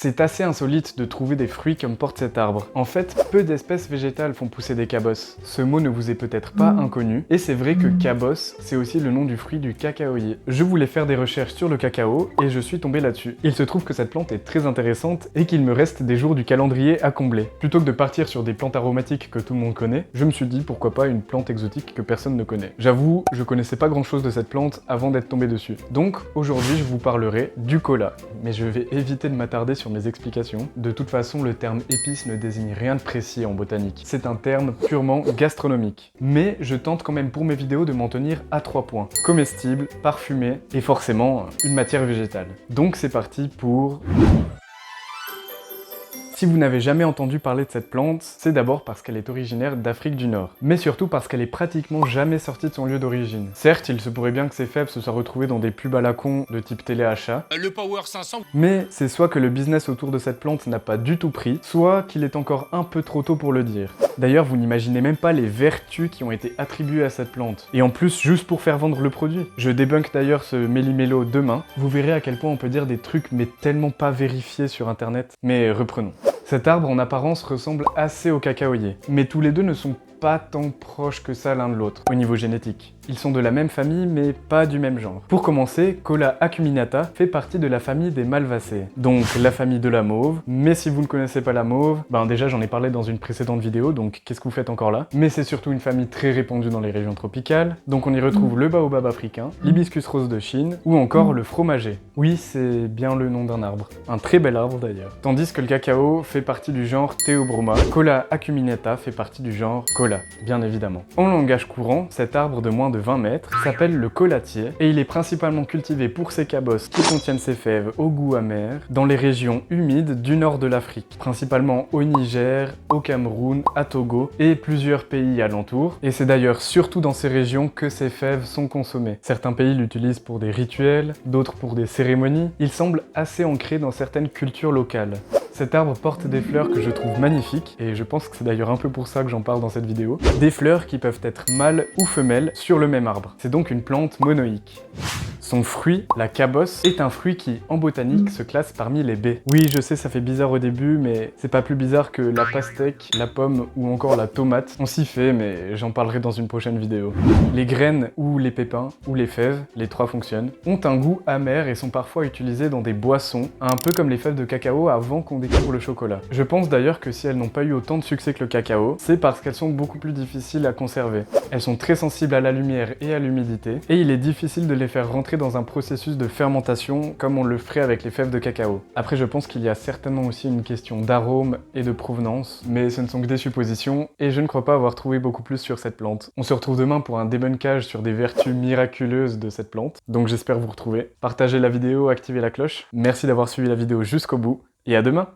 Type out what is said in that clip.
C'est assez insolite de trouver des fruits comme porte cet arbre. En fait, peu d'espèces végétales font pousser des cabosses. Ce mot ne vous est peut-être pas inconnu, et c'est vrai que cabosse, c'est aussi le nom du fruit du cacaoyer. Je voulais faire des recherches sur le cacao, et je suis tombé là-dessus. Il se trouve que cette plante est très intéressante, et qu'il me reste des jours du calendrier à combler. Plutôt que de partir sur des plantes aromatiques que tout le monde connaît, je me suis dit pourquoi pas une plante exotique que personne ne connaît. J'avoue, je connaissais pas grand chose de cette plante avant d'être tombé dessus. Donc, aujourd'hui, je vous parlerai du cola. Mais je vais éviter de m'attarder sur mes explications. De toute façon, le terme épice ne désigne rien de précis en botanique. C'est un terme purement gastronomique. Mais je tente quand même pour mes vidéos de m'en tenir à 3 points. Comestible, parfumé et forcément une matière végétale. Donc c'est parti pour... Si vous n'avez jamais entendu parler de cette plante, c'est d'abord parce qu'elle est originaire d'Afrique du Nord, mais surtout parce qu'elle est pratiquement jamais sortie de son lieu d'origine. Certes, il se pourrait bien que ses fèves se soient retrouvées dans des pubs à la con de type téléachat, Le Power 500. mais c'est soit que le business autour de cette plante n'a pas du tout pris, soit qu'il est encore un peu trop tôt pour le dire. D'ailleurs, vous n'imaginez même pas les vertus qui ont été attribuées à cette plante. Et en plus, juste pour faire vendre le produit. Je débunk d'ailleurs ce méli-mélo demain. Vous verrez à quel point on peut dire des trucs mais tellement pas vérifiés sur internet. Mais reprenons. Cet arbre en apparence ressemble assez au cacaoyer, mais tous les deux ne sont pas tant proches que ça l'un de l'autre, au niveau génétique. Ils sont de la même famille, mais pas du même genre. Pour commencer, Cola acuminata fait partie de la famille des Malvacées, donc la famille de la mauve, mais si vous ne connaissez pas la mauve, ben déjà j'en ai parlé dans une précédente vidéo, donc qu'est-ce que vous faites encore là? Mais c'est surtout une famille très répandue dans les régions tropicales, donc on y retrouve le baobab africain, l'hibiscus rose de Chine, ou encore le fromager. Oui, c'est bien le nom d'un arbre. Un très bel arbre d'ailleurs. Tandis que le cacao fait partie du genre Theobroma, Cola acuminata fait partie du genre Cola, bien évidemment. En langage courant, cet arbre de moins de 20 mètres s'appelle le colatier et il est principalement cultivé pour ses cabosses qui contiennent ses fèves au goût amer dans les régions humides du nord de l'Afrique, principalement au Niger, au Cameroun, à Togo et plusieurs pays alentours. Et c'est d'ailleurs surtout dans ces régions que ces fèves sont consommées. Certains pays l'utilisent pour des rituels, d'autres pour des cérémonies. Il semble assez ancré dans certaines cultures locales. Cet arbre porte des fleurs que je trouve magnifiques, et je pense que c'est d'ailleurs un peu pour ça que j'en parle dans cette vidéo. Des fleurs qui peuvent être mâles ou femelles sur le même arbre. C'est donc une plante monoïque. Son fruit, la cabosse, est un fruit qui, en botanique, se classe parmi les baies. Oui, je sais, ça fait bizarre au début, mais c'est pas plus bizarre que la pastèque, la pomme ou encore la tomate. On s'y fait, mais j'en parlerai dans une prochaine vidéo. Les graines ou les pépins ou les fèves, les trois fonctionnent, ont un goût amer et sont parfois utilisées dans des boissons, un peu comme les fèves de cacao avant qu'on découvre le chocolat. Je pense d'ailleurs que si elles n'ont pas eu autant de succès que le cacao, c'est parce qu'elles sont beaucoup plus difficiles à conserver. Elles sont très sensibles à la lumière et à l'humidité, et il est difficile de les faire rentrer dans un processus de fermentation comme on le ferait avec les fèves de cacao. Après, je pense qu'il y a certainement aussi une question d'arôme et de provenance, mais ce ne sont que des suppositions, et je ne crois pas avoir trouvé beaucoup plus sur cette plante. On se retrouve demain pour un débunkage sur des vertus miraculeuses de cette plante, donc j'espère vous retrouver. Partagez la vidéo, activez la cloche. Merci d'avoir suivi la vidéo jusqu'au bout, et à demain!